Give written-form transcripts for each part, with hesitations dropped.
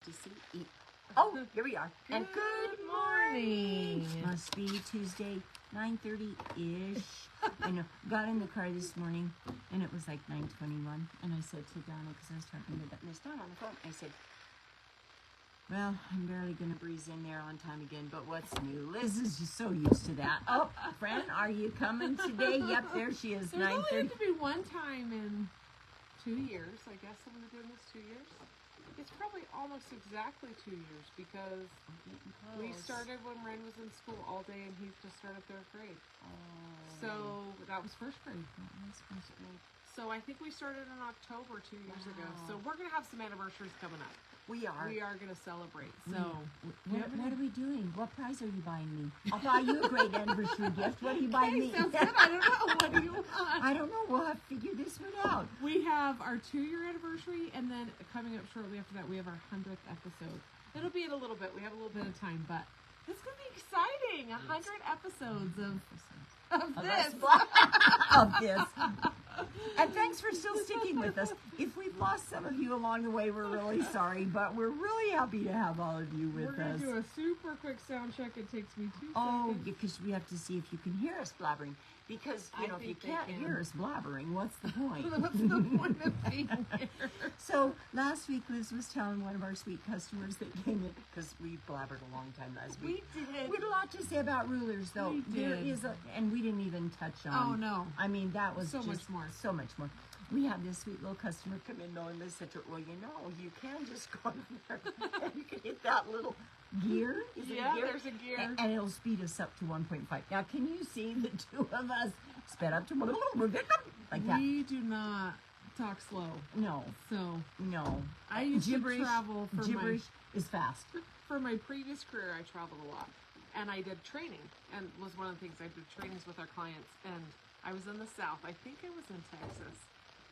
to see. Oh, here we are. And good morning. Must be Tuesday, 9:30-ish. I know. Got in the car this morning, and it was like 9:21. And I said to Donna, because I was talking to Miss Donna on the phone, I said, well, I'm barely going to breeze in there on time again, but what's new? Liz is just so used to that. Oh, Fran, are you coming today? Yep, there she is, 9:30. There's only going to be one time in 2 years, I guess. I'm doing this 2 years. It's probably almost exactly 2 years because we started when Ren was in school all day and he's just started 3rd grade. Oh. So that was 1st grade. That was 1st grade. So I think we started in October 2 years ago. So we're going to have some anniversaries coming up. We are. We are going to celebrate. So what are we doing? What prize are you buying me? I'll buy you a great anniversary gift. What are you buying me? Sounds good. I don't know. What do you want? I don't know. We'll have to figure this one out. We have our 2-year anniversary, and then coming up shortly after that, we have our 100th episode. It'll be in a little bit. We have a little bit of time, but it's going to be exciting. 100 episodes of this. Of this. And thanks for still sticking with us. If we've lost some of you along the way, we're really sorry, but we're really happy to have all of you with us. We're going to do a super quick sound check. It takes me 2 seconds. Oh, because we have to see if you can hear us blabbering. Because, you know, if you can't hear us blabbering, what's the point? What's the point of being here? So, last week Liz was telling one of our sweet customers that came in, because we blabbered a long time last week. We did. We had a lot to say about rulers, though. We did. There is and we didn't even touch on. Oh, no. I mean, that was so just much more. So much more. We had this sweet little customer come in, though, and Liz said to her, well, you know, you can just go in there and you can hit that little gear. Is it a gear? There's a gear. And it'll speed us up to 1.5. Now, can you see the two of us sped up to like that? We do not talk slow. No. So, no. I used to travel for gibberish is fast. For my previous career, I traveled a lot. And I did training. And was one of the things I did trainings with our clients. And I was in the South. I think I was in Texas.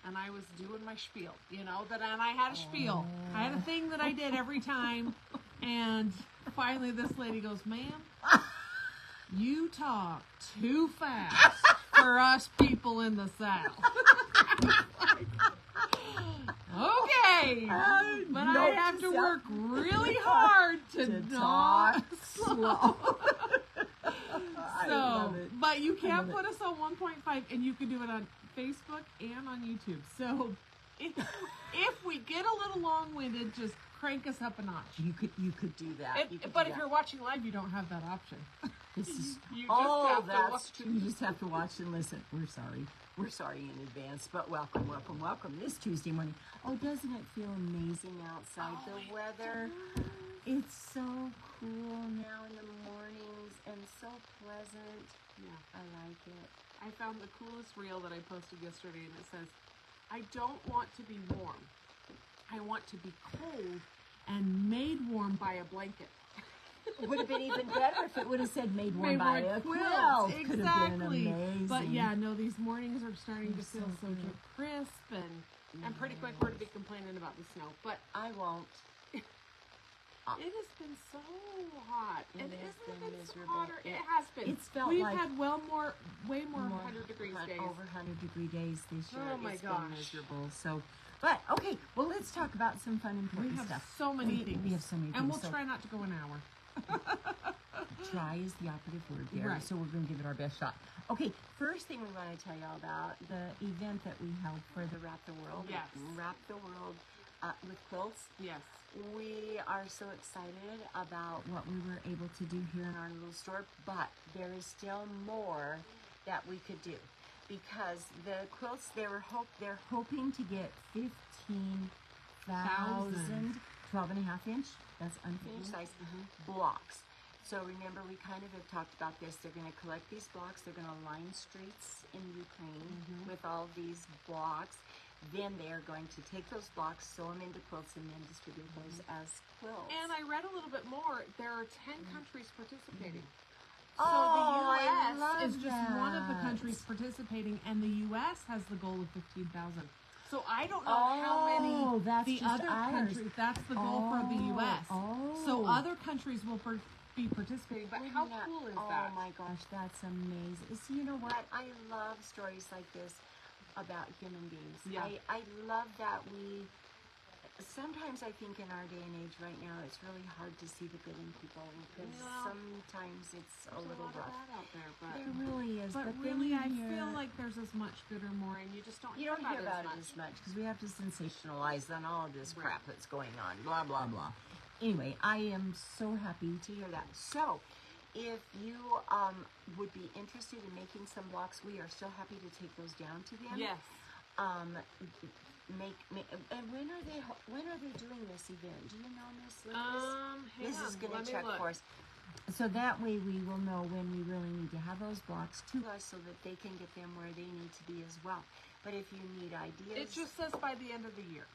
And I was doing my spiel, you know, and I had a spiel. I had a thing that I did every time. And finally this lady goes, ma'am, you talk too fast for us people in the South. Okay. But I have to work really hard to not slow. So, but you can put us on 1.5 and you can do it on Facebook and on YouTube. So if we get a little long-winded, just crank us up a notch. You could do that. But if you're watching live, you don't have that option. This is you just that's true. You just have to watch and listen. We're sorry. We're sorry in advance, but welcome, welcome, welcome this Tuesday morning. Oh, doesn't it feel amazing outside? The weather. It's so cool now in the mornings and so pleasant. Yeah, I like it. I found the coolest reel that I posted yesterday, and it says, I don't want to be warm. I want to be cold and made warm by a blanket. It would have been even better if it would have said made warm by a quilt. Exactly. Could have been amazing. But yeah, no, these mornings are starting to feel so crisp, and pretty quick we're to be complaining about the snow. But I won't. It has been so hot. It has been miserable. Hotter. It has been. It's felt We've like had way more 100-degree days. Over 100-degree days this year. Oh my gosh. Been miserable. So, but okay. Well, let's talk about some fun important stuff. We have so many things. We have so many things. And we'll try not to go an hour. Try is the operative word there. Right. So we're going to give it our best shot. Okay. First thing we want to tell you all about the event that we held for the Wrap the World. Yes. Wrap the World with quilts. Yes. We are so excited about what we were able to do here in our little store, but there is still more that we could do because the quilts they're hoping to get 15,000 12.5 inch, that's unfinished size, blocks. So remember, we kind of have talked about this. They're going to collect these blocks. They're going to line streets in Ukraine with all these blocks. Then they are going to take those blocks, sew them into quilts, and then distribute those as quilts. And I read a little bit more. There are 10 countries participating. So the U.S. is just that. one of the countries participating, and the U.S. has the goal of 15,000. So I don't know how many that's the other countries. That's the goal for the U.S. So other countries will be participating. But how cool is that? Oh my gosh, that's amazing. See, you know what? I love stories like this about human beings. Yeah. I love that we sometimes I think in our day and age right now, it's really hard to see the good in people because sometimes it's a little rough. Out there, but There really is. But really, I feel like there's as much good or more, and you just don't hear about it as much because we have to sensationalize on all of this crap that's going on. Blah blah blah. Anyway, I am so happy to hear that. So, if you would be interested in making some blocks, we are still happy to take those down to them. Yes. And when are they doing this event? Do you know, Miss Liz? Liz is going to check for us. So that way we will know when we really need to have those blocks to us so that they can get them where they need to be as well. But if you need ideas... It just says by the end of the year.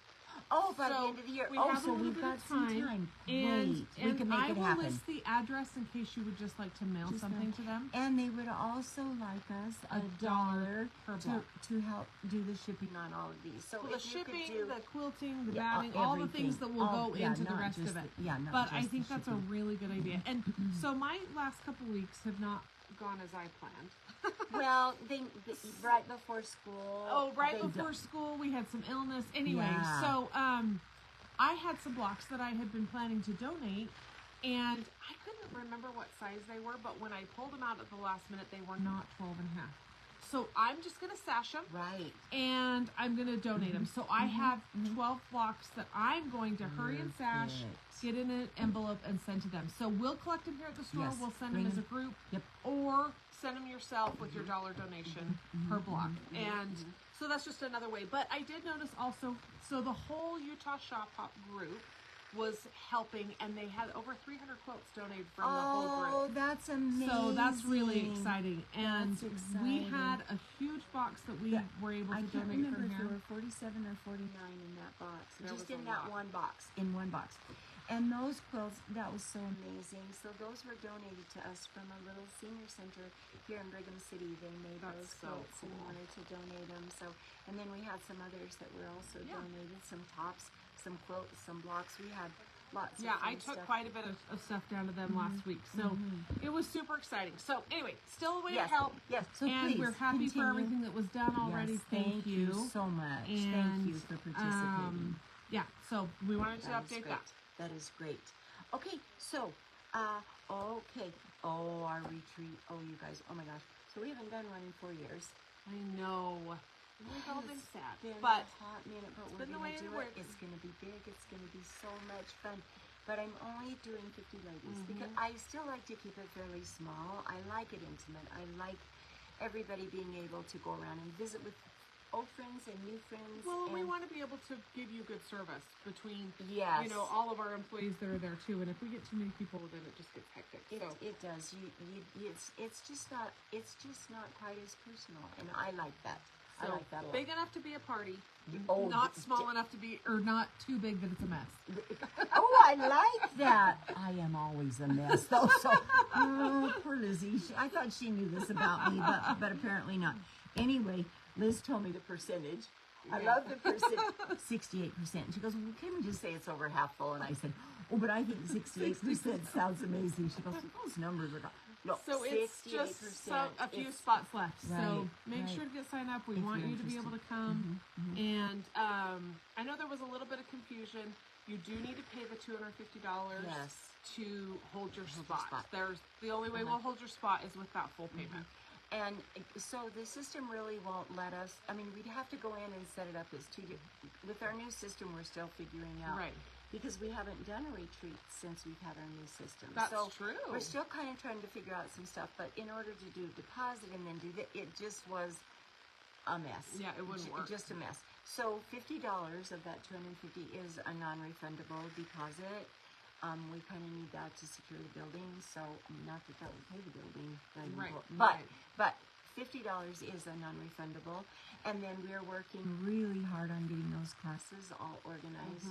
Oh, by the end of the year. So we've got some time. And we can make it happen. I will list the address in case you would just like to mail something to them. And they would also like us $1 per block to help do the shipping on all of these. So the shipping, the quilting, the batting, all the things that will go into the rest of it. But I think that's a really good idea. And so my last couple weeks have not gone as I planned. Well, right before school. Oh, right before school, we had some illness. Anyway, so I had some blocks that I had been planning to donate, and I couldn't remember what size they were, but when I pulled them out at the last minute, they were not 12 and a half. So I'm just going to stash them. Right. And I'm going to donate them. So I have 12 blocks that I'm going to hurry and stash, get in an envelope, and send to them. So we'll collect them here at the store. Yes. We'll send them as a group. Yep. Or send them yourself with your $1 donation per block. And so that's just another way. But I did notice also, so the whole Utah Shop Hop group was helping, and they had over 300 quilts donated from the whole group. Oh, that's amazing. So that's really exciting. And we had a huge box that we were able to donate from here. I can't remember if there were 47 or 49 in that box. Just in that one box. In one box. And those quilts, that was so amazing. So those were donated to us from a little senior center here in Brigham City. They made those quilts and wanted to donate them. So, and then we had some others that were also donated, some tops, some quilts, some blocks. We had lots of I took quite a bit of stuff down to them last week. So it was super exciting. So anyway, still a way to help. Yes. So and please, we're happy for everything that was done already. Thank you so much. And, thank you for participating. So we wanted to update that. That is great. Okay, so, okay. Oh, our retreat. Oh, you guys. Oh, my gosh. So we haven't done one in 4 years. I know. We've all been sad. But a hot minute, but we're going to do it. It's going to be big. It's going to be so much fun. But I'm only doing 50 ladies because I still like to keep it fairly small. I like it intimate. I like everybody being able to go around and visit with old friends and new friends. Well, and we want to be able to give you good service between, all of our employees that are there too. And if we get too many people, then it just gets hectic. It does. It's just not quite as personal, and I like that. I like that a lot. Big enough to be a party, not small enough to be, or not too big that it's a mess. Oh, I like that. I am always a mess, though. So, poor Lizzie. I thought she knew this about me, but apparently not. Anyway. Liz told me the percentage. I love the percentage. 68%. She goes, well, can we just say it's over half full? And I said, oh, but I think 68% sounds amazing. She goes, those numbers are... No, so it's just a few spots left. So make sure to get signed up. We want you to be able to come. And I know there was a little bit of confusion. You do need to pay the $250 to hold your spot. The only way we'll hold your spot is with that full payment. And so the system really won't let us, I mean, we'd have to go in and set it up as with our new system, we're still figuring out. Right. Because we haven't done a retreat since we've had our new system. That's true. We're still kind of trying to figure out some stuff, but in order to do a deposit and then do that, it just was a mess. Yeah, it wouldn't work. Just a mess. So $50 of that $250 is a non-refundable deposit. We kind of need that to secure the building, so not that would pay the building, but $50 is a non-refundable, and then we're working really hard on getting those classes all organized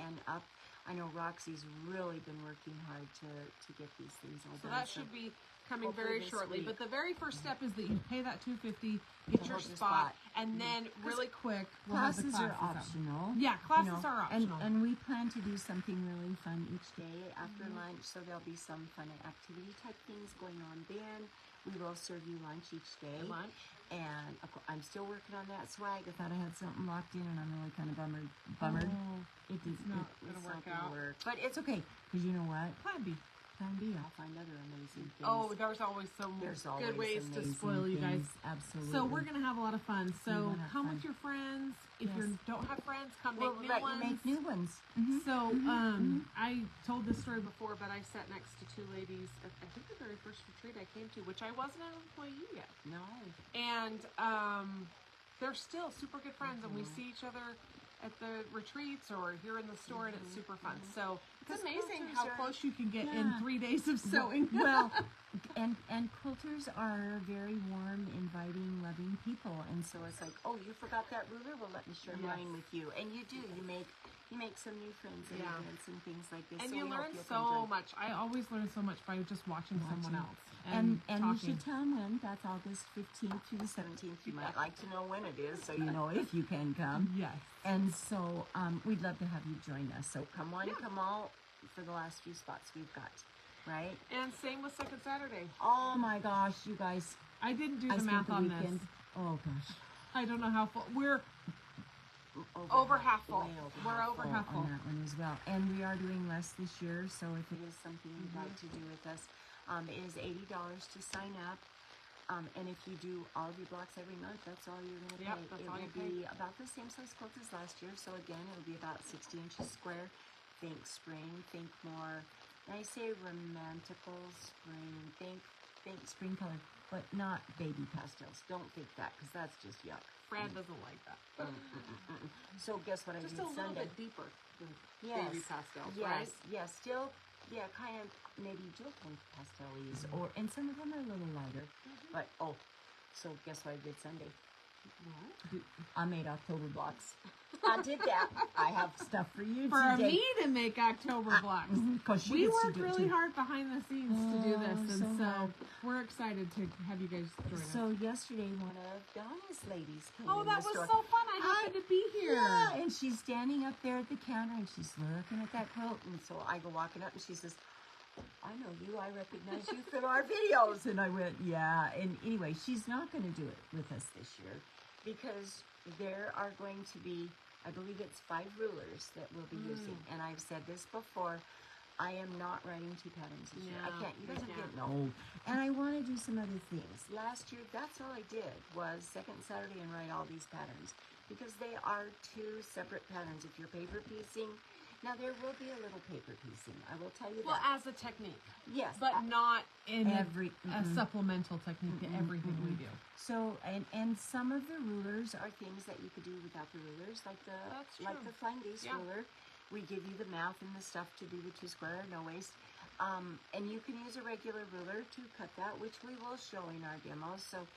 and up. I know Roxy's really been working hard to get these things all done. So that should be coming very shortly. But the very first step is that you pay that $250, get your spot, and then really quick, we'll have the classes are optional. Yeah, classes are optional. And we plan to do something really fun each day after lunch, so there'll be some fun activity type things going on then. We will serve you lunch each day. And I'm still working on that swag. I thought I had something locked in, and I'm really kind of bummered. Oh, it's not going to work out. But it's okay, because you know what? Plan B. Plan B. I'll find other amazing things. Oh, there's always good ways to spoil you guys. Absolutely. So we're going to have a lot of fun. So come with your friends. If you don't have friends, come make new ones. Make new ones. So I told this story before, but I sat next to two ladies at I think the very first retreat I came to, which I wasn't an employee yet. No. And they're still super good friends, and we see each other at the retreats or here in the store, and it's super fun. So it's amazing how close you can get in 3 days of sewing. Well, and quilters are very warm, inviting, loving people, and so it's like, oh, you forgot that ruler? Well, let me share mine with you. And you do. You make some new friends and events and things like this. And so you learn so much. I always learn so much by just watching someone else. And you should tell them when. That's August 15th through the 17th. You might like to know when it is, so you know if you can come. Yes. And so we'd love to have you join us. So come on, come all for the last few spots we've got, right? And same with Second Saturday. Oh my gosh, you guys. I didn't do the math on this. Oh gosh. I don't know how full. We're over half full. We're over half full on that one as well. And we are doing less this year, so if it is something you'd like to do with us, it is $80 to sign up. And if you do all of your blocks every month, that's all you're going to pay. It will be about the same size quilt as last year. So again, it'll be about 60 inches square. Think spring, think more. And I say romantical spring. Think spring color, but not baby pastels. Don't think that, because that's just yuck. Fran doesn't like that. So guess what I did Sunday? Just a little bit deeper than baby pastels, right? Yes, still, kind of maybe jewel tone pastel-y, and some of them are a little lighter. But, so guess what I did Sunday? I made October blocks. I did that. I have stuff for you for today. Me to make October blocks. Because we worked really hard behind the scenes to do this, and so we're excited to have you guys join us. So yesterday, one of Donna's ladies came in that the store. was so fun. I happened to be here. Yeah, and she's standing up there at the counter, and she's looking at that quilt, and so I go walking up, and she says, I know you, I recognize you from our videos. And I went, yeah. And anyway, she's not going to do it with us this year because there are going to be, I believe it's 5 rulers that we'll be using. And I've said this before, I am not writing 2 patterns this year. I can't. You guys are getting old. And I want to do some other things. Last year, that's all I did was second Saturday and write all these patterns because they are 2 separate patterns. If you're paper piecing, now, there will be a little paper piecing. I will tell you that. Well, as a technique. Yes. But not in a supplemental technique to everything we do. So, and some of the rulers are things that you could do without the rulers, like the Flying Geese ruler. We give you the mouth and the stuff to do the 2 square, no waste. And you can use a regular ruler to cut that, which we will show in our demos. So,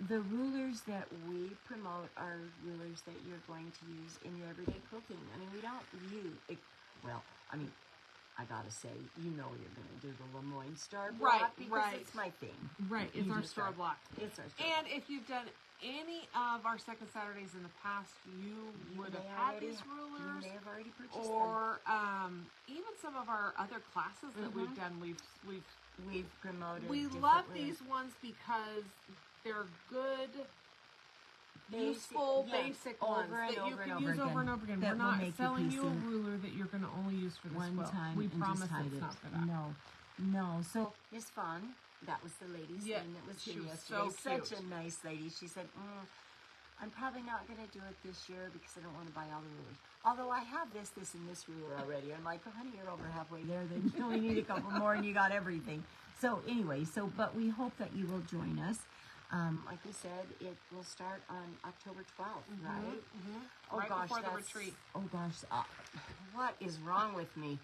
the rulers that we promote are rulers that you're going to use in your everyday quilting. I mean, we don't use it. Well, I mean, I gotta say, you know, you're going to do the Lemoyne Star block because it's my thing. Right, it's our star block. It's our star. And if you've done any of our second Saturdays in the past, you would have had these rulers. You may have already purchased or even some of our other classes that we've done, we've promoted. We love these ones because they're good, useful, basic ones that you can use over and over again. We're not selling you a ruler that you're going to only use for this one time. We promise it's not for that. No. So it's fun. That was the lady's name that was here yesterday. Such a nice lady. She said, I'm probably not going to do it this year because I don't want to buy all the rulers. Although I have this, and this ruler already. I'm like, honey, you're over halfway there. Then you only need a couple more and you got everything. So anyway, but we hope that you will join us. Like we said, it will start on October 12th, right? Oh right gosh, before the retreat. Oh gosh, what is wrong with me?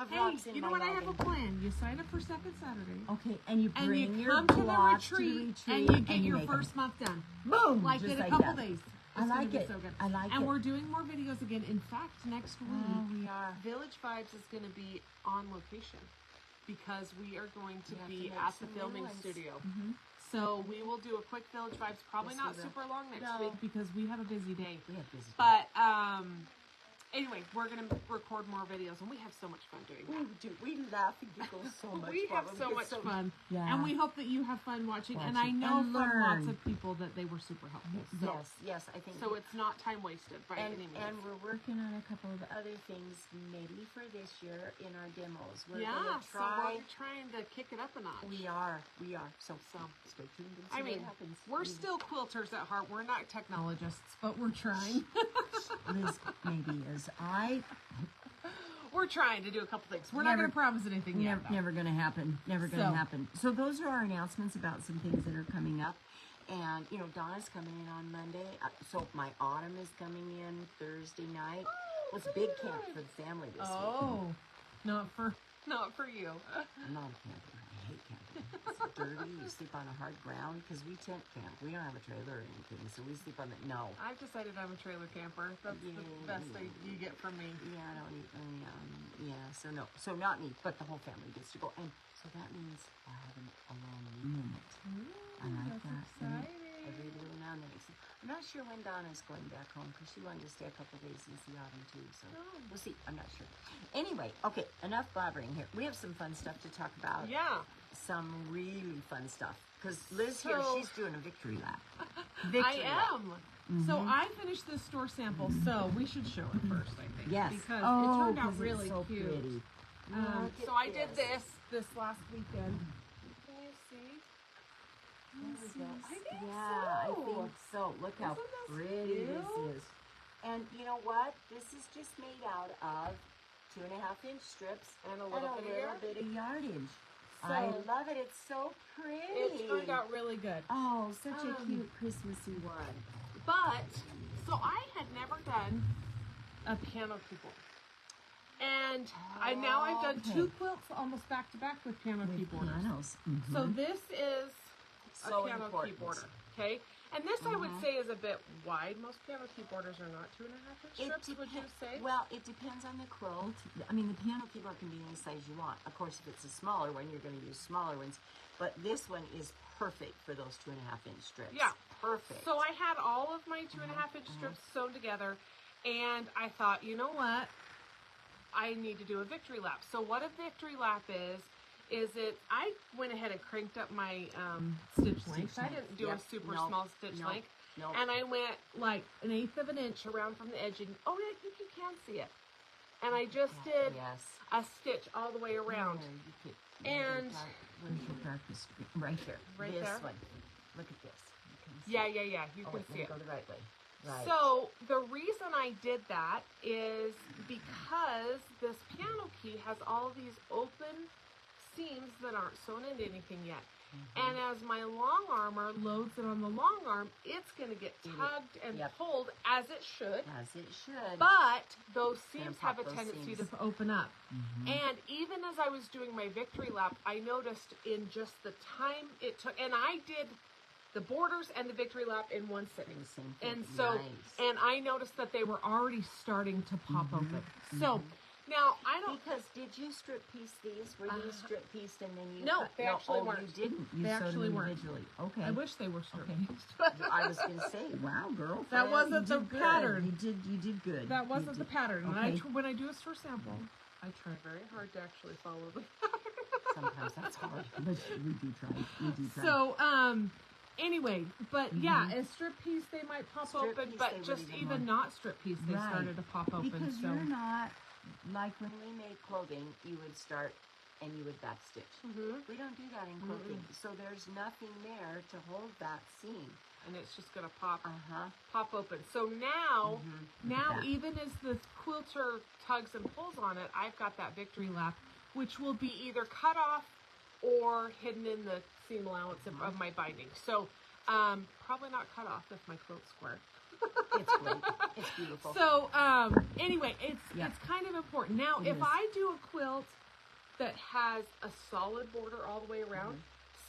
Hey, you know what? I have a plan. You sign up for second Saturday. Okay, and you bring your come to the blocks retreat, and you get your first month done. Boom! Like in a couple days. I like it. So good. I like it. And we're doing more videos again. In fact, next week, we are. Village Vibes is going to be on location because we are going to be at the filming studio. So we will do a quick Village Vibes, probably not super long next week because we have a busy day. We have busy. But anyway, we're going to record more videos, and we have so much fun doing that. We do. We laugh and giggle so much. We have so much fun. Yeah. And we hope that you have fun watching. And I know from lots of people that they were super helpful. So, yes, I think so. It's not time wasted by any means. And we're working on a couple of other things maybe for this year in our demos. We're so we're trying to kick it up a notch. We are. So stay tuned and see what happens. We're still quilters at heart. We're not technologists, but we're trying. Liz maybe is. We're trying to do a couple things. We're not going to promise anything yet. Never going to happen. Never going to happen. So those are our announcements about some things that are coming up. And, you know, Donna's coming in on Monday. So my autumn is coming in Thursday night. Well, it's big camp for the family this week. Oh, not for you. I'm not a camper. I hate camping. It's dirty. You sleep on a hard ground because we tent camp. We don't have a trailer or anything, so we sleep on the I've decided I'm a trailer camper. That's the best thing you get from me. Yeah, I don't eat. So no. So not me, but the whole family gets to go. And so that means I have a long minute. I like that. Exciting. Every little now and then. I'm not sure when Donna's going back home because she wanted to stay a couple days and see Autumn too. So we'll see. I'm not sure. Anyway, okay, enough blabbering here. We have some fun stuff to talk about. Yeah. Some really fun stuff. Because Liz here, she's doing a victory lap. I am. So I finished this store sample, so we should show it first, I think. Yes. Because it turned out really so cute. Pretty. So I did this last weekend. Can you see? I think so. Look how pretty this is. And you know what? This is just made out of 2.5-inch strips and a little bit of yardage. So, I love it. It's so pretty. It turned out really good. Oh, such a cute Christmassy one. But, so I had never done a piano keyboard. And I've done 2 quilts almost back to back with piano keyboarders. Pianos. So this is so a piano important. keyboarder. Okay? And this I would say is a bit wide. Most piano keyboarders are not 2.5-inch strips, would you say? Well, it depends on the quilt. I mean, the piano keyboard can be any size you want. Of course, if it's a smaller one, you're going to use smaller ones. But this one is perfect for those 2.5-inch strips. Yeah. Perfect. So I had all of my 2.5-inch strips sewn together, and I thought, you know what? I need to do a victory lap. So what a victory lap is I went ahead and cranked up my stitch length. I didn't do a super small stitch length. And I went like 1/8 of an inch around from the edge. And, I think you can see it. And I just did a stitch all the way around. And where's your darkest? Right here. Right this there. one. Look at this. Yeah. You can see it. Go the right way. Right. So the reason I did that is because this piano key has all these open seams that aren't sewn into anything yet. And as my long armor loads it on the long arm, it's going to get tugged and pulled as it should. As it should. But those seams have a tendency to open up. And even as I was doing my victory lap, I noticed in just the time it took, and I did the borders and the victory lap in one sitting. And so, and I noticed that they were already starting to pop open. So, now, I don't... Because did you strip piece these? Were these strip pieced and then you... No, they actually weren't. You didn't. You they sewed actually them weren't. individually. Okay. I wish they were strip pieced. I was going to say, wow, girl. That wasn't the pattern. You did good. That wasn't the pattern. Okay. And when I do a store sample, I try very hard to actually follow the pattern. Sometimes that's hard, but we do try. So, anyway, but yeah, as strip piece they might pop open, but just even not strip piece, they started to pop open. Because you're not, like when we made clothing, you would start and you would back stitch. We don't do that in clothing, so there's nothing there to hold that seam. And it's just going to pop open. So now, even as the quilter tugs and pulls on it, I've got that victory lap, which will be either cut off or hidden in the seam allowance of my binding. So, probably not cut off if my quilt's square. It's great. It's beautiful. So, anyway, it's kind of important. Now, if I do a quilt that has a solid border all the way around,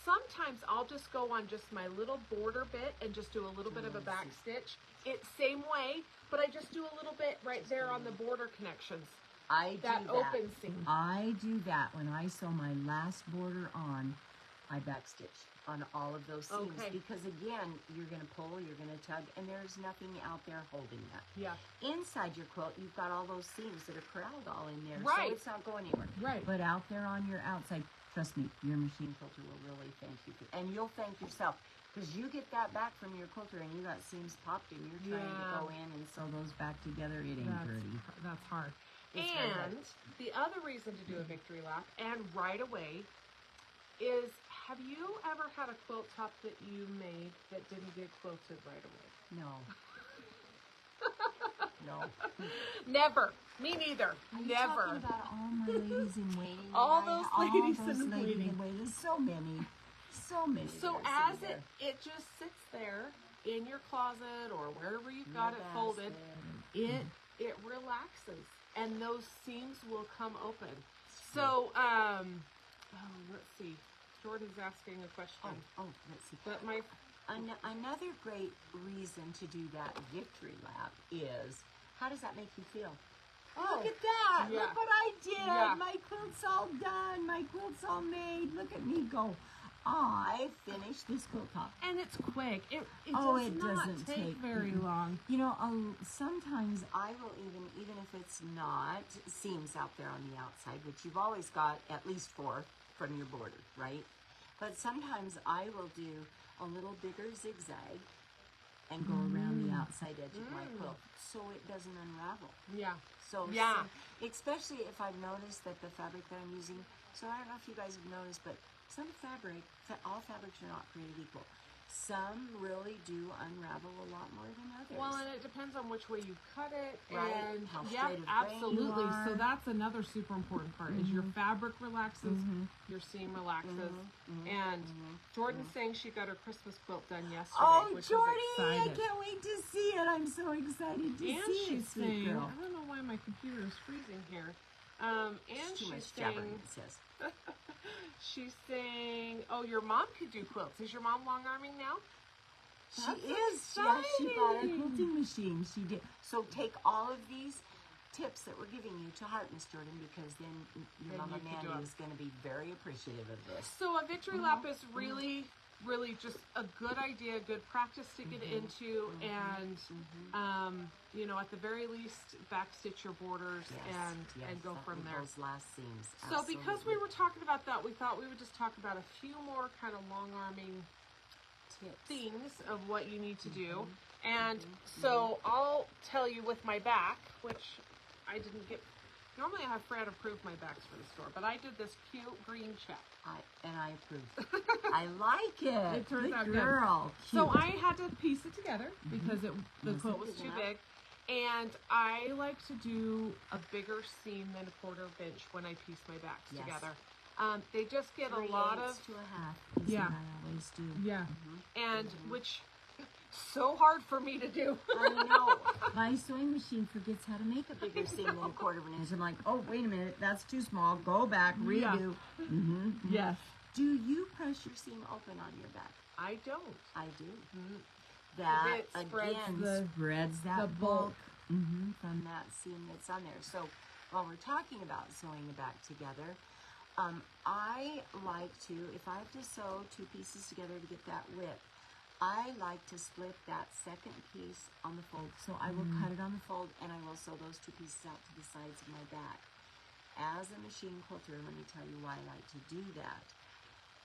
sometimes I'll just go on just my little border bit and just do a little bit of a back stitch. It's same way, but I just do a little bit right there on the border connections. I do that. Open seam. I do that when I sew my last border on. I backstitch on all of those seams Okay. because again, you're going to pull, you're going to tug, and there's nothing out there holding that. Yeah. Inside your quilt, you've got all those seams that are corralled all in there, Right. so it's not going anywhere. Right. But out there on your outside, trust me, your machine quilter will really thank you, and you'll thank yourself because you get that back from your quilter, and you got seams popped, and you're trying to go in and sew those back together. It ain't pretty. That's hard. It's very hard. And the other reason to do a victory lap, and right away, is have you ever had a quilt top that you made that didn't get quilted right away? No. No. Never. Me neither. Are you Never. talking about all my ladies in waiting? All that those ladies in waiting. So many. So many. So that are as sitting it just sits there in your closet or wherever you've there. got it Your folded, basket. it relaxes and those seams will come open. So let's see. Jordan's asking a question. Let's see. But my Another great reason to do that victory lap is, how does that make you feel? Look at that! Yeah. Look what I did! Yeah. My quilt's all done. My quilt's all made. Look at me go. I finished this quilt top. and it's quick. It It does not doesn't take very mm-mm. long. You know, sometimes I will even if it's not seams out there on the outside, which you've always got at least 4 from your border, right? But sometimes I will do a little bigger zigzag and go around the outside edge of my quilt so it doesn't unravel. Yeah. So Yeah. especially if I've noticed that the fabric that I'm using, so I don't know if you guys have noticed, but some fabric, all fabrics are not created equal. Some really do unravel a lot more than others. Well, and it depends on which way you cut it, Right, and how yeah, straight of grain absolutely. you So are. that's another super important part: is your fabric relaxes, your seam relaxes, and Jordan's saying she got her Christmas quilt done yesterday, Oh, which Jordy, is I excited. can't wait to see it. I'm so excited to And see it, she's sweet saying, girl. I don't know why my computer is freezing here. And It's too she's much jabbering, saying, it says. she's saying, oh, your mom could do quilts. Is your mom long arming now? She That's is. Yeah, she bought a exciting. quilting machine. She did. So take all of these tips that we're giving you to heart, Miss Jordan, because then your Then mama you can do Mandy it. is going to be very appreciative of this. So a victory lap is really, really just a good idea, good practice to get into, and you know, at the very least, backstitch your borders and go that from with there. Those last seams. So because we Absolutely. were talking about that, we thought we would just talk about a few more kind of long arming tips. things of what you need to do. And so I'll tell you with my back, which I didn't get. Normally I have Fran approve my backs for the store, but I did this cute green check. I approve. I like it. It turns Good out good. girl. So Cute. I had to piece it together because the Was quilt it was big too enough? big. And I like to do a bigger seam than a 1/4 inch when I piece my backs Yes. together. They just get a 3/8 lot of, to a half. Is Yeah. what I always do. yeah, and which so hard for me to do. I know. My sewing machine forgets how to make a bigger seam than a 1/4 inch. I'm like, oh, wait a minute, that's too small. Go back, redo. Yes. Do you press your seam open on your back? I don't. I do. That It spreads again spreads that the bulk bulk. from that seam that's on there. So while we're talking about sewing it back together, I like to, if I have to sew 2 pieces together to get that width, I like to split that second piece on the fold. So I will cut it on the fold and I will sew those 2 pieces out to the sides of my back. As a machine quilter, let me tell you why I like to do that.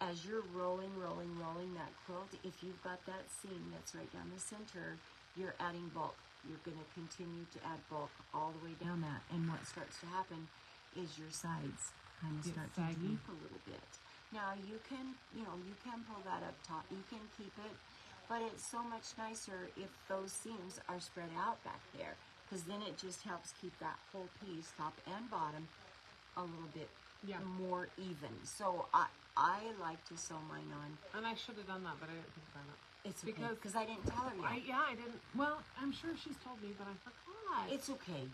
As you're rolling that quilt, if you've got that seam that's right down the center, you're adding bulk. You're going to continue to add bulk all the way down that. And what starts to happen is your sides kind of Get start saggy. to droop a little bit. Now you can pull that up top. You can keep it, but it's so much nicer if those seams are spread out back there, because then it just helps keep that whole piece, top and bottom, a little bit more even. So I like to sew mine on. And I should have done that, but I didn't think about it. It's okay, because I didn't tell her yet. I didn't. Well, I'm sure she's told me, but I forgot. It's okay.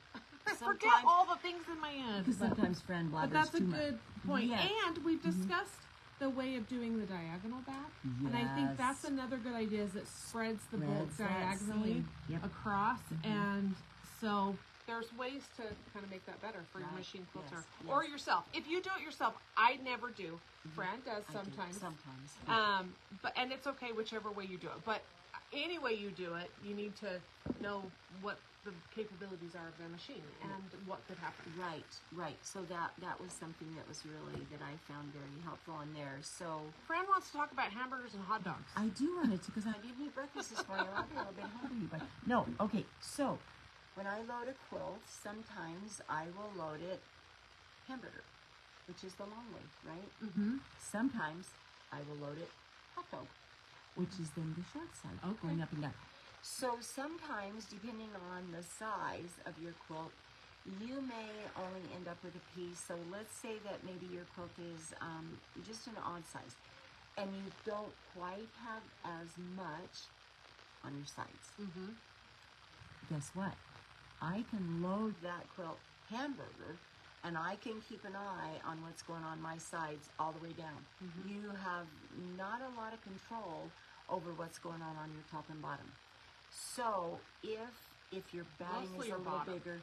I forget all the things in my head. Because sometimes Fran blabbers But that's a too much. good point. Yes. And we've discussed the way of doing the diagonal back. And I think that's another good idea, is it spreads the bulk Spreads that diagonally seam. Yep. across. And so there's ways to kind of make that better for your machine quilter yes. or yourself. If you do it yourself, I never do. Fran does sometimes. Sometimes. And it's okay whichever way you do it. But any way you do it, you need to know what the capabilities are of their machine and what could happen. Right. So that was something that was really, that I found very helpful on there. So Fran wants to talk about hamburgers and hot dogs. I do want it to, because I didn't eat breakfast this morning. I'll be a little bit hungry, but no. Okay, so when I load a quilt, sometimes I will load it hamburger, which is the long way, right? Mm-hmm. Sometimes I will load it hot dog, which is then the short side, going up and down. So sometimes, depending on the size of your quilt, you may only end up with a piece. So let's say that maybe your quilt is just an odd size, and you don't quite have as much on your sides. Mm-hmm. Guess what? I can load that quilt hamburger, and I can keep an eye on what's going on my sides all the way down. Mm-hmm. You have not a lot of control over what's going on your top and bottom. So if your batting Mostly is a little bigger,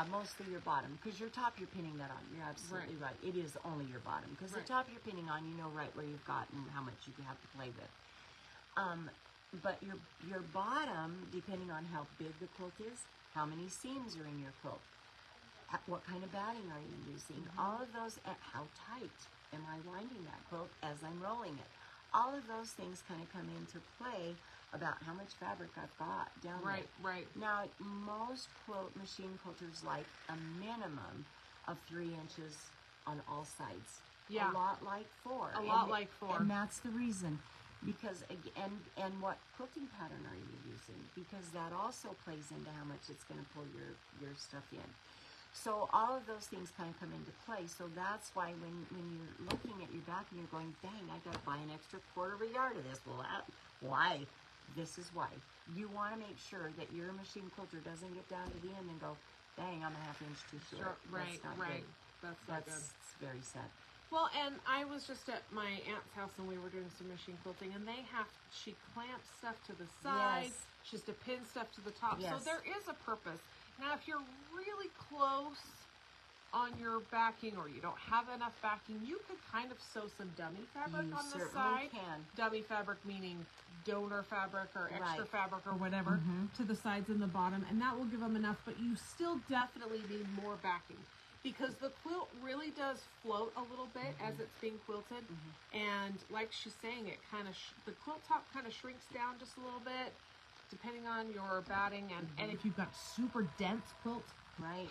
mostly your bottom, because your top you're pinning that on. You're absolutely right. It is only your bottom, because the top you're pinning on, you know right where you've got and how much you have to play with. But your bottom, depending on how big the quilt is, how many seams are in your quilt, what kind of batting are you using, all of those, how tight am I winding that quilt as I'm rolling it. All of those things kind of come into play about how much fabric I've got down there. Right. Now, most machine quilters like a minimum of 3 inches on all sides. Yeah. A lot like 4. Like 4. And that's the reason. Because, and what quilting pattern are you using? Because that also plays into how much it's going to pull your stuff in. So all of those things kind of come into play. So that's why when you're looking at your back and you're going, dang, I got to buy an extra quarter of a yard of this. Well, why? This is why. You want to make sure that your machine quilter doesn't get down to the end and go, dang, I'm a half inch too short. Right. That's not good. That's very sad. Well, and I was just at my aunt's house and we were doing some machine quilting, and she clamps stuff to the side. Yes. She has to pin stuff to the top. Yes. So there is a purpose. Now, if you're really close on your backing or you don't have enough backing, you could kind of sew some dummy fabric on the side. Can. Dummy fabric meaning donor fabric or extra fabric or whatever to the sides and the bottom, and that will give them enough, but you still definitely need more backing. Because the quilt really does float a little bit as it's being quilted, and like she's saying, it kind of the quilt top kind of shrinks down just a little bit, depending on your batting, and if you've got super dense quilt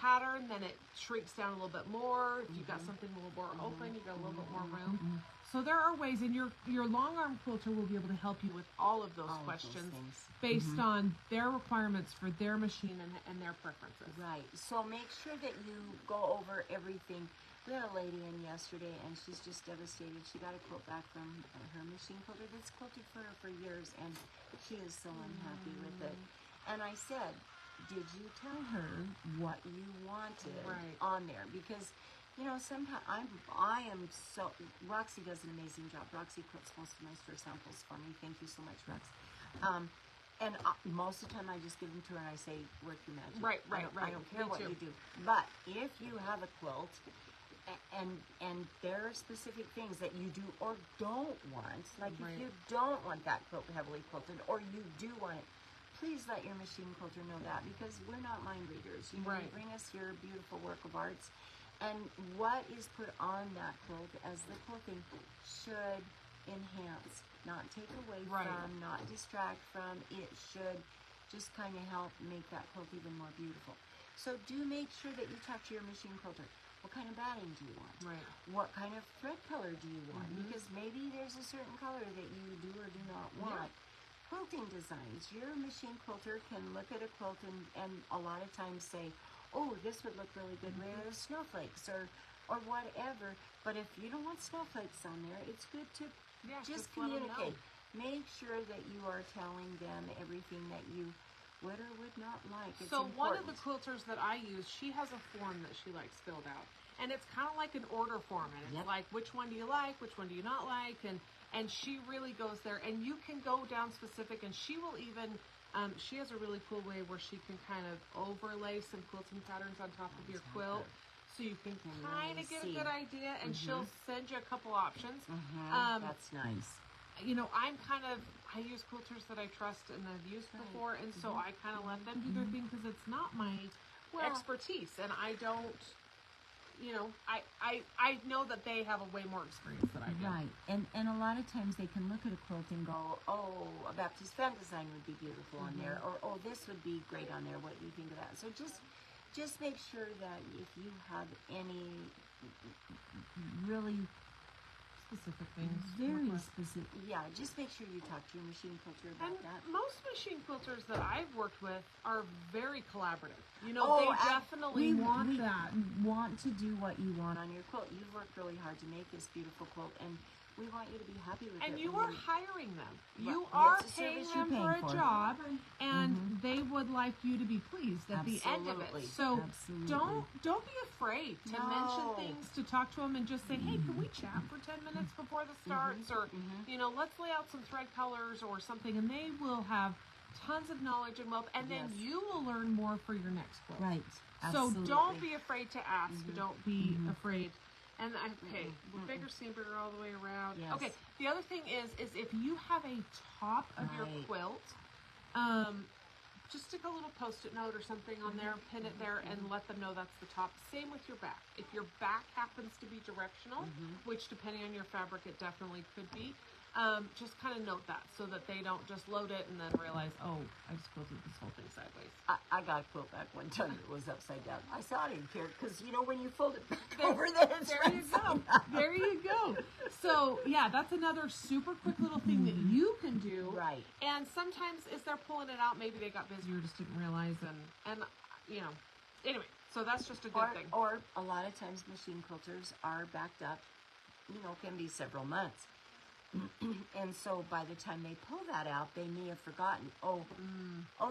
pattern, then it shrinks down a little bit more. If you've got something a little more open, you've got a little bit more room. So there are ways, and your long arm quilter will be able to help you with all of those questions based on their requirements for their machine and their preferences. Right. So make sure that you go over everything. We had a lady in yesterday, and she's just devastated. She got a quilt back from her machine quilter that's quilted for her for years, and she is so unhappy with it. And I said, did you tell her what you wanted on there? Because sometimes I am so. Roxy does an amazing job. Roxy quilts most of my store samples for me. Thank you so much, Rox. And most of the time I just give them to her and I say, work your magic. Right. I don't care what you do. But if you have a quilt and there are specific things that you do or don't want, like if you don't want that quilt heavily quilted or you do want it, please let your machine quilter know that, because we're not mind readers. You bring us your beautiful work of arts. And what is put on that quilt as the quilting should enhance, not take away from, not distract from. It should just kind of help make that quilt even more beautiful. So do make sure that you talk to your machine quilter. What kind of batting do you want? What kind of thread color do you want? Because maybe there's a certain color that you do or do not want. Quilting designs. Your machine quilter can look at a quilt and a lot of times say, oh, this would look really good with snowflakes or whatever. But if you don't want snowflakes on there, it's good to just communicate. Make sure that you are telling them everything that you would or would not like. It's important. One of the quilters that I use, she has a form that she likes filled out. And it's kind of like an order form. And it's like, which one do you like? Which one do you not like? And she really goes there. And you can go down specific, and she will even She has a really cool way where she can kind of overlay some quilting patterns on top of your quilt. So you can kind of get a good idea, and she'll send you a couple options. That's nice. You know, I use quilters that I trust and I've used before, and so I kind of let them do their thing because it's not my expertise, and I don't, you know, I know that they have a way more experience than I do. Right, and a lot of times they can look at a quilt and go, oh, a Baptist fan design would be beautiful on there, or oh, this would be great on there. What do you think of that? So just make sure that if you have any really Specific things. very specific, just make sure you talk to your machine quilter about that. Most machine quilters that I've worked with are very collaborative. You know, they definitely want that. Want to do what you want on your quilt. You've worked really hard to make this beautiful quilt, and we want you to be happy with it. And you are hiring them. You are paying them for a job, and they would like you to be pleased at the end of it. So don't be afraid to mention things, to talk to them and just say, hey, can we chat for 10 minutes before this starts? Or, you know, let's lay out some thread colors or something, and they will have tons of knowledge and wealth, and then you will learn more for your next quilt. Right. So don't be afraid to ask. Don't be afraid. And bigger seam bigger all the way around. Yes. Okay, the other thing is if you have a top of your quilt, just stick a little post-it note or something on there, pin it there, and let them know that's the top. Same with your back. If your back happens to be directional, which depending on your fabric it definitely could be, just kind of note that so that they don't just load it and then realize, oh, I just quilted this whole thing sideways. I got a quilt back one time that was upside down. I saw it in here because, you know, when you fold it back over, then it's there you go. There you go. So, yeah, that's another super quick little thing that you can do. Right. And sometimes as they're pulling it out, maybe they got busy or just didn't realize. And you know, anyway, so that's just a good thing. Or a lot of times machine quilters are backed up, you know, can be several months. And so by the time they pull that out, they may have forgotten, oh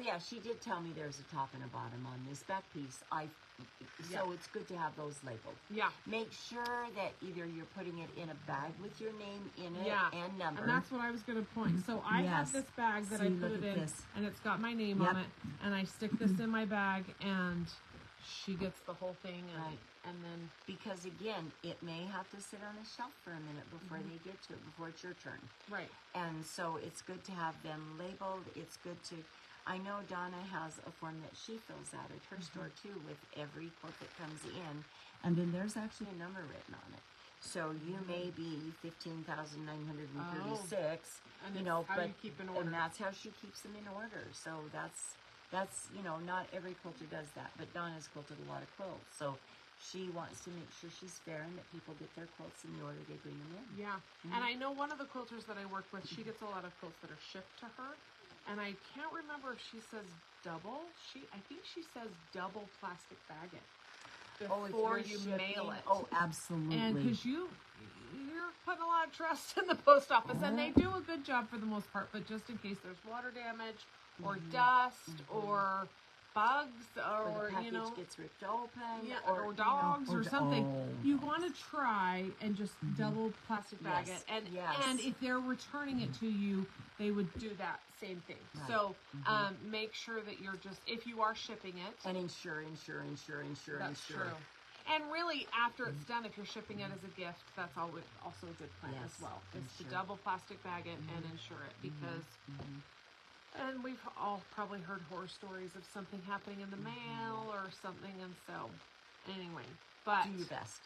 yeah, she did tell me there's a top and a bottom on this back piece. So it's good to have those labeled. Yeah. Make sure that either you're putting it in a bag with your name in it and number. And that's what I was going to point. So I have this bag that I put it in, and it's got my name on it, and I stick this in my bag, and she gets the whole thing, and then because again, it may have to sit on a shelf for a minute before they get to it, before it's your turn. Right. And so it's good to have them labeled. It's good to, I know Donna has a form that she fills out at her store too with every quilt that comes in, and then there's actually a number written on it. So you may be 15,936, and you know, but you keep in order. And that's how she keeps them in order. So that's you know, not every quilter does that, but Donna's quilted a lot of quilts, so she wants to make sure she's fair and that people get their quilts in the order they bring them in. Yeah, and I know one of the quilters that I work with, she gets a lot of quilts that are shipped to her, and I can't remember if she says double. I think she says double plastic bag it before you mail it. Oh, absolutely. And because you're putting a lot of trust in the post office, and they do a good job for the most part, but just in case there's water damage or dust or bugs or the you know, gets ripped open, or dogs or something, you want to try and just double plastic bag it, and if they're returning it to you, they would do that same thing. Right. So make sure that you're just, if you are shipping it, and insure. That's true. And really, after it's done, if you're shipping it as a gift, that's also a good plan as well. Is to double plastic bag it and insure it, because and we've all probably heard horror stories of something happening in the mail or something, and so anyway, but do your best.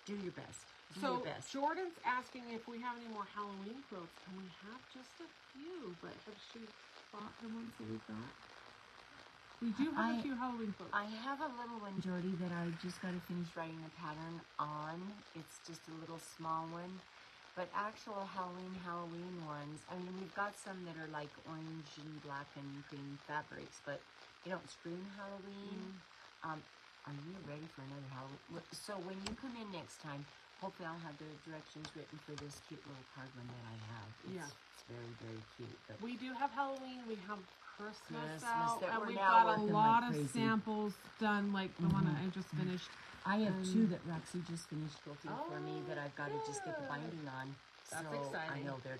Do your best. So Jordan's asking if we have any more Halloween quilts, and we have just a few, but have she bought the ones that we've got? We do have a few Halloween quilts. I have a little one, Jordy, that I just got to finish writing a pattern on. It's just a little small one. But actual Halloween ones, I mean, we've got some that are like orange and black and green fabrics, but they don't scream Halloween. Are you ready for another Halloween? So when you come in next time, hopefully I'll have the directions written for this cute little card one that I have. It's very, very cute. But we do have Halloween. We have Christmas out, and we've got a lot of samples done, like the one that I just finished. I have two that Roxy just finished quilting for me that I've got to just get the binding on. That's so exciting. I know they're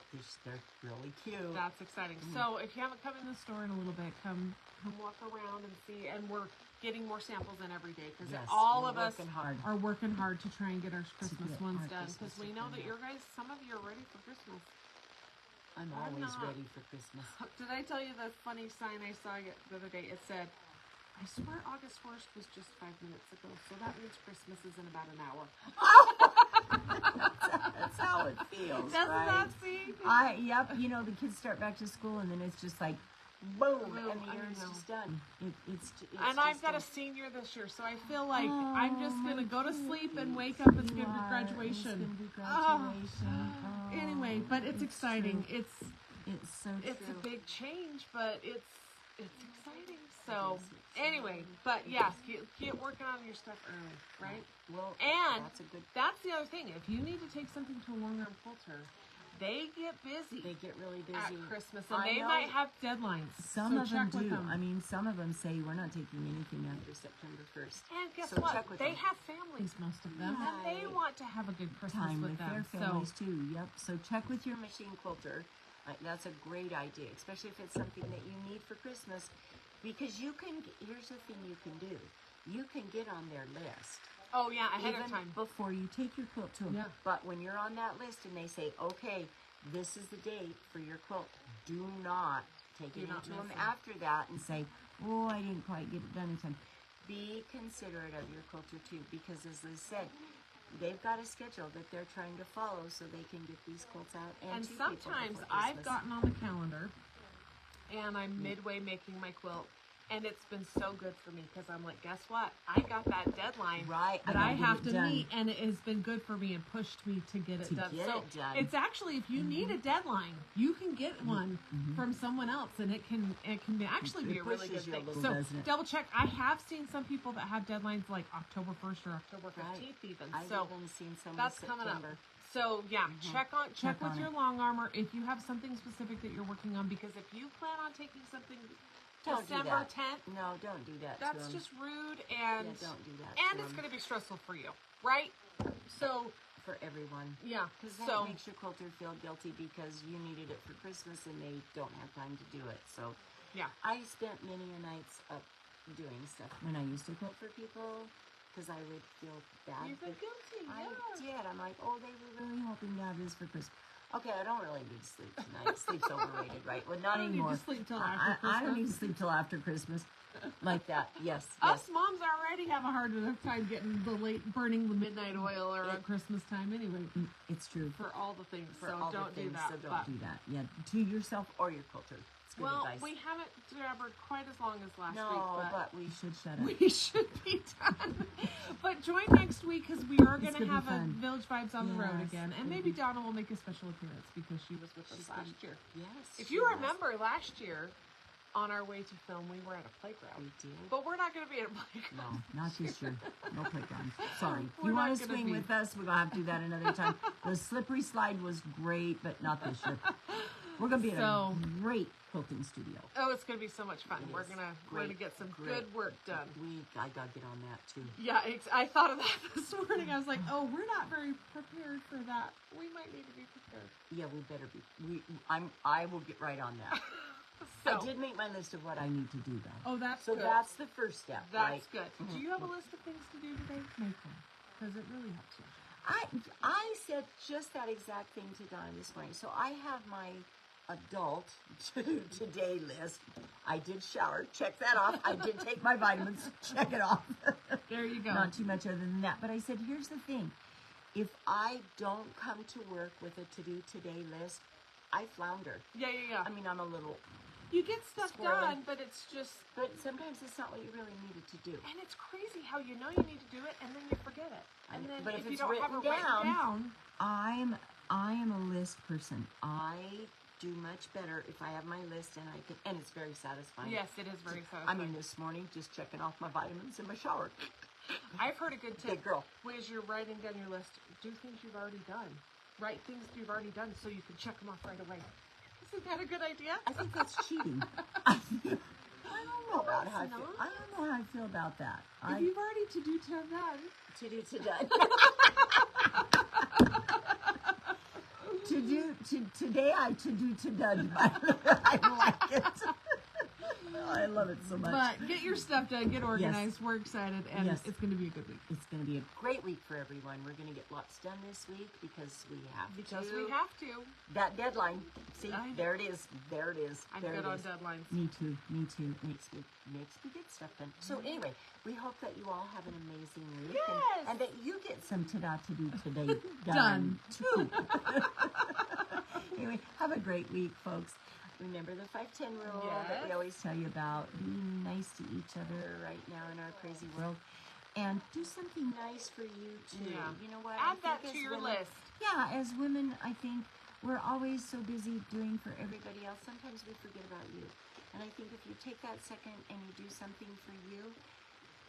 really cute. That's exciting. So if you haven't come in the store in a little bit, come walk around and see. And we're getting more samples in every day because all of us are working hard to try and get our Christmas ones done because we know that some of you are ready for Christmas. I'm always ready for Christmas. Did I tell you the funny sign I saw the other day? It said, I swear August 1st was just 5 minutes ago, so that means Christmas is in about an hour. That's how it feels, Doesn't right? that seem? Yep, you know, the kids start back to school and then it's just like, boom, and the year is just done. It's and I've got a senior this year, so I feel like I'm just going to go to sleep and wake up and give her graduation. Anyway, but it's exciting. It's so true. It's a big change, but it's exciting. So anyway, but yes, get working on your stuff early, right? Well, and that's the other thing. If you need to take something to a longarm quilter, they get busy. They get really busy at Christmas, and they might have deadlines. Some of them do. I mean, some of them say we're not taking anything after September 1st. And guess what? They have families, most of them, and they want to have a good Christmas with them. Their families too. Yep. So check with your machine quilter. That's a great idea, especially if it's something that you need for Christmas, because you can. Here's the thing you can do. You can get on their list. Oh yeah, ahead of time before you take your quilt to them. Yeah. But when you're on that list and they say, okay, this is the date for your quilt, do not take it into them after that and say, oh, I didn't quite get it done in time. Be considerate of your quilter too, because as Liz said, they've got a schedule that they're trying to follow so they can get these quilts out. And sometimes I've gotten on the calendar and I'm midway making my quilt. And it's been so good for me because I'm like, guess what? I got that deadline that I have to meet, and it has been good for me and pushed me to get it done. It's actually, if you need a deadline, you can get one from someone else, and it can actually be a really good thing. So double check. I have seen some people that have deadlines like October 1st or October 15th even. So I've even seen some that's coming up. So yeah, check with your long armor if you have something specific that you're working on, because if you plan on taking something December 10th. No, don't do that. That's just rude, and don't do that. And it's going to be stressful for you, right? So for everyone, yeah. Because that makes your quilter feel guilty because you needed it for Christmas and they don't have time to do it. So yeah, I spent many nights up doing stuff when I used to quilt for people because I would feel bad. You feel guilty. I did. I'm like, oh, they were really hoping to have this for Christmas. Okay, I don't really need to sleep tonight. Sleep's overrated, right? Well, not anymore. Need to sleep till after Christmas. I don't need to sleep till after Christmas. Like that, yes. Us moms already have a hard enough time getting burning the midnight oil or at Christmas time anyway. It's true. For all the things. So don't do that. So don't do that. Yeah, to yourself or your quilter. Well, we haven't jabbered quite as long as last week. But we should shut up. We should be done. But join next week because we are going to have a Village Vibes on the road again. And maybe Donna will make a special appearance because she was with us last year. Yes. If you remember last year, on our way to film, we were at a playground. We did. But we're not going to be at a playground. No, not this year. No playground. Sorry. If you want to swing with us, we're going to have to do that another time. The slippery slide was great, but not this year. We're going to be at a great quilting studio. Oh, it's going to be so much fun. We're gonna get some good work done. I got to get on that too. Yeah, I thought of that this morning. I was like, oh, we're not very prepared for that. We might need to be prepared. Yeah, we better be. I will get right on that. I did make my list of what I need to do though. Oh, that's good. So that's the first step. That's good. Do you have a list of things to do today? Make one, because it really helps you. I said just that exact thing to Donna this morning. So I have my adult today list. I did shower, check that off. I did take my vitamins, check it off. There you go. Not too much other than that. But I said, here's the thing. If I don't come to work with a to-do today list, I flounder. Yeah. I mean, I'm a little... You get stuff done, but it's just... But sometimes it's not what you really needed to do. And it's crazy how you know you need to do it, and then you forget it. And then but if you it's don't have it written down... I am a list person. I do much better if I have my list and it's very satisfying. Yes, it is very satisfying. I mean, this morning, just checking off my vitamins in my shower. I've heard a good tip. Good girl. As you're writing down your list, do things you've already done. Write things you've already done so you can check them off right away. Isn't that a good idea? I think that's cheating. I don't know about how I feel. I don't know how I feel about that. If you've already to-do done. To-do to done. To-do today I to done. I like it. I love it so much. But get your stuff done, get organized. Yes. We're excited, and it's going to be a good week. It's going to be a great week for everyone. We're going to get lots done this week because we have to. Because we have to. That deadline. See, there it is. There it is. I'm good on deadlines. Me too. Me too. Makes me get stuff done. So anyway, we hope that you all have an amazing week. Yes. And that you get some ta-da to do today done too. Anyway, have a great week, folks. Remember the 5-10 rule that we always tell you about. Being nice to each other right now in our crazy world. And do something nice for you, too. Yeah. You know what? Add that to your list. Yeah, as women, I think we're always so busy doing for everybody else. Sometimes we forget about you. And I think if you take that second and you do something for you,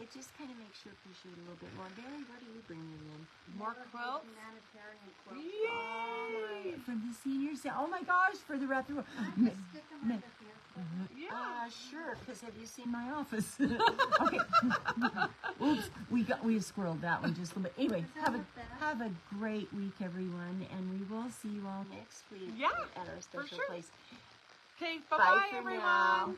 it just kind of makes you appreciate a little bit more. Barry, what are you bringing in? More quilts? Humanitarian quilts. Yay! From the seniors. Oh my gosh, for the wrap. Yeah. Sure, because have you seen my office? Okay. Oops, we squirreled that one just a little bit. Anyway, have a great week, everyone, and we will see you all next week at our special place. Okay, bye-bye, everyone. Now.